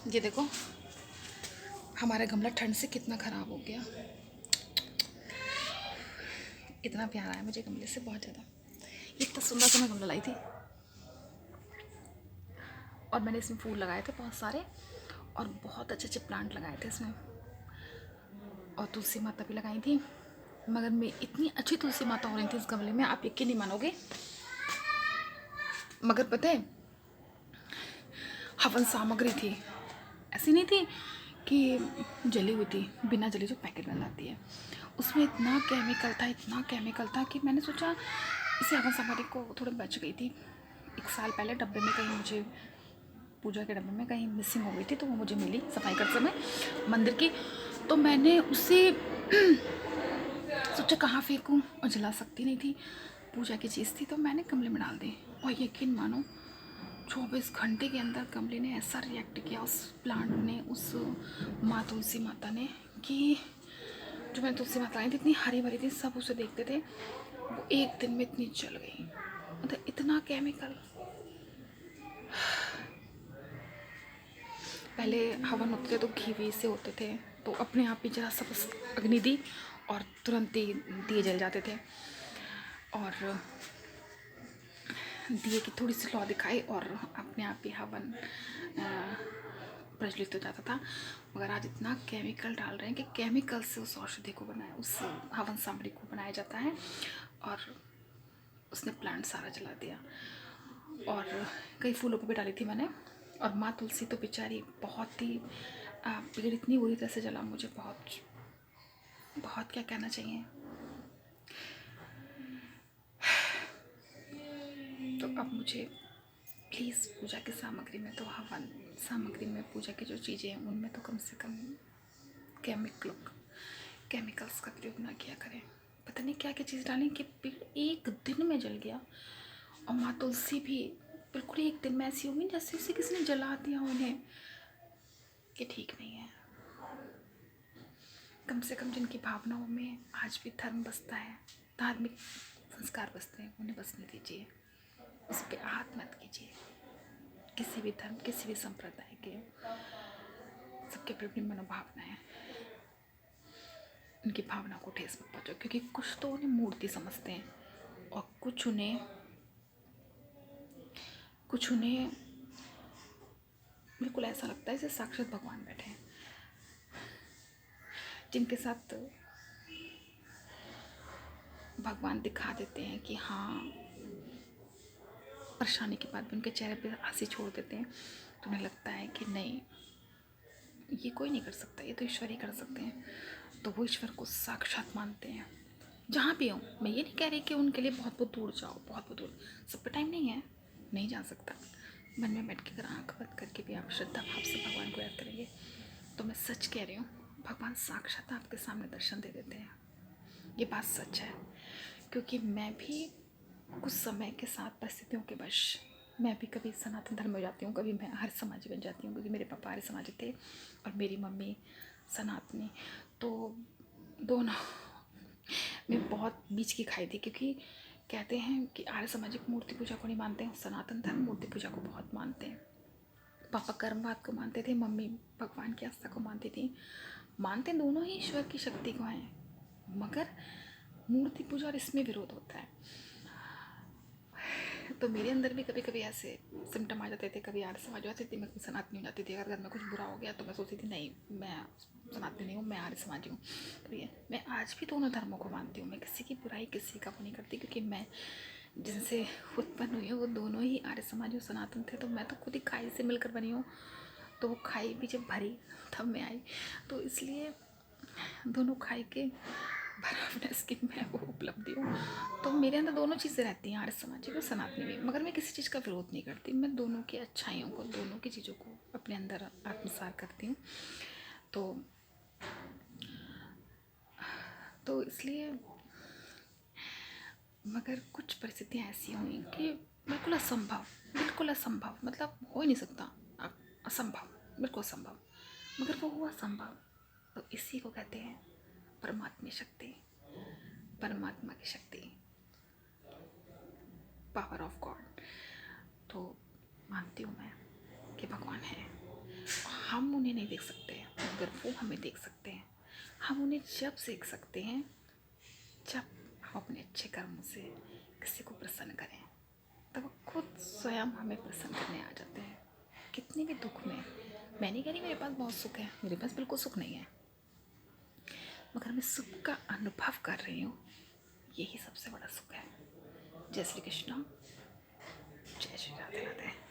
ये देखो हमारा गमला ठंड से कितना ख़राब हो गया। इतना प्यार आया मुझे गमले से, बहुत ज़्यादा। इतना सुंदर सा मैं गमला लाई थी और मैंने इसमें फूल लगाए थे बहुत सारे और बहुत अच्छे अच्छे प्लांट लगाए थे इसमें, और तुलसी माता भी लगाई थी। मगर मैं इतनी अच्छी तुलसी माता हो रही थी इस गमले में, आप यकीन नहीं मानोगे। मगर पता है, हवन सामग्री थी, ऐसी नहीं थी कि जली हुई थी, बिना जली जो पैकेट में लाती है, उसमें इतना केमिकल था, इतना केमिकल था कि मैंने सोचा इसे हवन सामग्री को थोड़ी बच गई थी। 1 साल पहले डब्बे में कहीं मुझे, पूजा के डब्बे में कहीं मिसिंग हो गई थी, तो वो मुझे मिली सफाई करते समय मंदिर की। तो मैंने उसे सोचा कहाँ फेंकूँ, और जला सकती नहीं थी, पूजा की चीज़ थी, तो मैंने गमले में डाल दी। और यकीन मानो 24 घंटे के अंदर गमले ने ऐसा रिएक्ट किया, उस प्लांट ने, उस माँ तुलसी माता ने, कि जो मैंने तुलसी माता लाई थी इतनी हरी भरी थी, सब उसे देखते थे, वो एक दिन में इतनी जल गई। मतलब इतना केमिकल। पहले हवन होते थे तो घी वी से होते थे, तो अपने आप ही जरा सा बस अग्नि दी और तुरंत ही दिए जल जाते थे, और दिए की थोड़ी सी लौ दिखाई और अपने आप ही हवन प्रज्वलित हो जाता था। मगर आज इतना केमिकल डाल रहे हैं कि केमिकल से उस औषधि को बनाया, उस हवन सामग्री को बनाया जाता है, और उसने प्लांट सारा जला दिया। और कई फूलों पर भी डाली थी मैंने। और माँ तुलसी तो बेचारी बहुत ही पेड़ इतनी बुरी तरह से जला, मुझे बहुत बहुत क्या कहना चाहिए। तो अब मुझे प्लीज़ पूजा की सामग्री में, तो हवन सामग्री में पूजा की जो चीज़ें हैं उनमें तो कम से कम केमिकल्स का प्रयोग ना किया करें। पता नहीं क्या क्या चीज़ डालें कि पेड़ एक दिन में जल गया। और माँ तुलसी भी बिल्कुल एक दिन में ऐसी होगी जैसे उसे किसी ने जला दिया उन्हें, कि ठीक नहीं है। कम से कम जिनकी भावनाओं में आज भी धर्म बसता है, धार्मिक संस्कार बसते हैं, उन्हें बसने दीजिए, उस पर हाथ मत कीजिए। किसी भी धर्म, किसी भी संप्रदाय के, सबके अपनी मनोभावना है, उनकी भावना को ठेस मत पहुँचाओ। क्योंकि कुछ तो उन्हें मूर्ति समझते हैं और कुछ उन्हें बिल्कुल ऐसा लगता है जैसे साक्षात भगवान बैठे हैं, जिनके साथ भगवान दिखा देते हैं कि हाँ, परेशानी के बाद भी उनके चेहरे पे हंसी छोड़ देते हैं, तो उन्हें लगता है कि नहीं, ये कोई नहीं कर सकता, ये तो ईश्वर ही कर सकते हैं। तो वो ईश्वर को साक्षात मानते हैं जहाँ भी हो। मैं ये नहीं कह रही कि उनके लिए बहुत बहुत दूर जाओ, बहुत बहुत दूर, सब पे टाइम नहीं है, नहीं जा सकता। मन में बैठ के अगर आँख बंद करके भी आप श्रद्धा भाव से भगवान को याद करेंगे, तो मैं सच कह रही हूँ, भगवान साक्षात आपके सामने दर्शन दे देते हैं। ये बात सच है। क्योंकि मैं भी कुछ समय के साथ परिस्थितियों के वश मैं भी कभी सनातन धर्म में जाती हूँ, कभी मैं आर्य समाजी बन जाती हूँ, क्योंकि मेरे पापा आर्य समाजी थे और मेरी मम्मी सनातनी। तो दोनों में बहुत बीच की खाई थी, क्योंकि कहते हैं कि आर्य सामाजिक मूर्ति पूजा को नहीं मानते हैं, सनातन धर्म मूर्ति पूजा को बहुत मानते हैं। पापा कर्मवाद को मानते थे, मम्मी भगवान की आस्था को मानती थी। मानते दोनों ही ईश्वर की शक्ति को हैं, मगर मूर्ति पूजा और इसमें विरोध होता है। तो मेरे अंदर भी कभी कभी ऐसे सिम्टम आ जाते थे, कभी आर्य समाज हो जाती थी, मैं सनातनी हो जाती थी। अगर घर में कुछ बुरा हो गया तो मैं सोचती थी नहीं, मैं सनातनी नहीं हूँ, मैं आर्य समाजी हूँ। तो ये मैं आज भी दोनों धर्मों को मानती हूँ, मैं किसी की बुराई, किसी का वो नहीं करती, क्योंकि मैं जिनसे उत्पन्न हुई हूँ वो दोनों ही आर्य समाजी और सनातन थे। तो मैं तो खुद ही खाई से मिलकर बनी हूँ, तो वो खाई भी जब भरी तब मैं आई, तो इसलिए दोनों खाई के बराबरनेस की मैं वो उपलब्धि हूँ। तो मेरे अंदर दोनों चीज़ें रहती हैं, आर्य समाजी और सनातनी भी। मगर मैं किसी चीज़ का विरोध नहीं करती, मैं दोनों की अच्छाइयों को, दोनों की चीज़ों को अपने अंदर आत्मसात करती हूँ। तो इसलिए, मगर कुछ परिस्थितियाँ ऐसी हुई कि बिल्कुल असंभव, मतलब हो ही नहीं सकता, असंभव, बिल्कुल असंभव, मगर वो हुआ संभव। तो इसी को कहते हैं परमात्मा शक्ति, परमात्मा की शक्ति, पावर ऑफ गॉड। तो मानती हूँ मैं कि भगवान है, हम उन्हें नहीं देख सकते मगर वो हमें देख सकते हैं। हम उन्हें जब देख सकते हैं जब हम अपने अच्छे कर्मों से किसी को प्रसन्न करें, तब वो खुद स्वयं हमें प्रसन्न करने आ जाते हैं। कितने भी दुख में, मैं नहीं कह रही मेरे पास बहुत सुख है, मेरे पास बिल्कुल सुख नहीं है, मगर मैं सुख का अनुभव कर रही हूँ, यही सबसे बड़ा सुख है। जय श्री कृष्ण, जय श्री राधे राधे।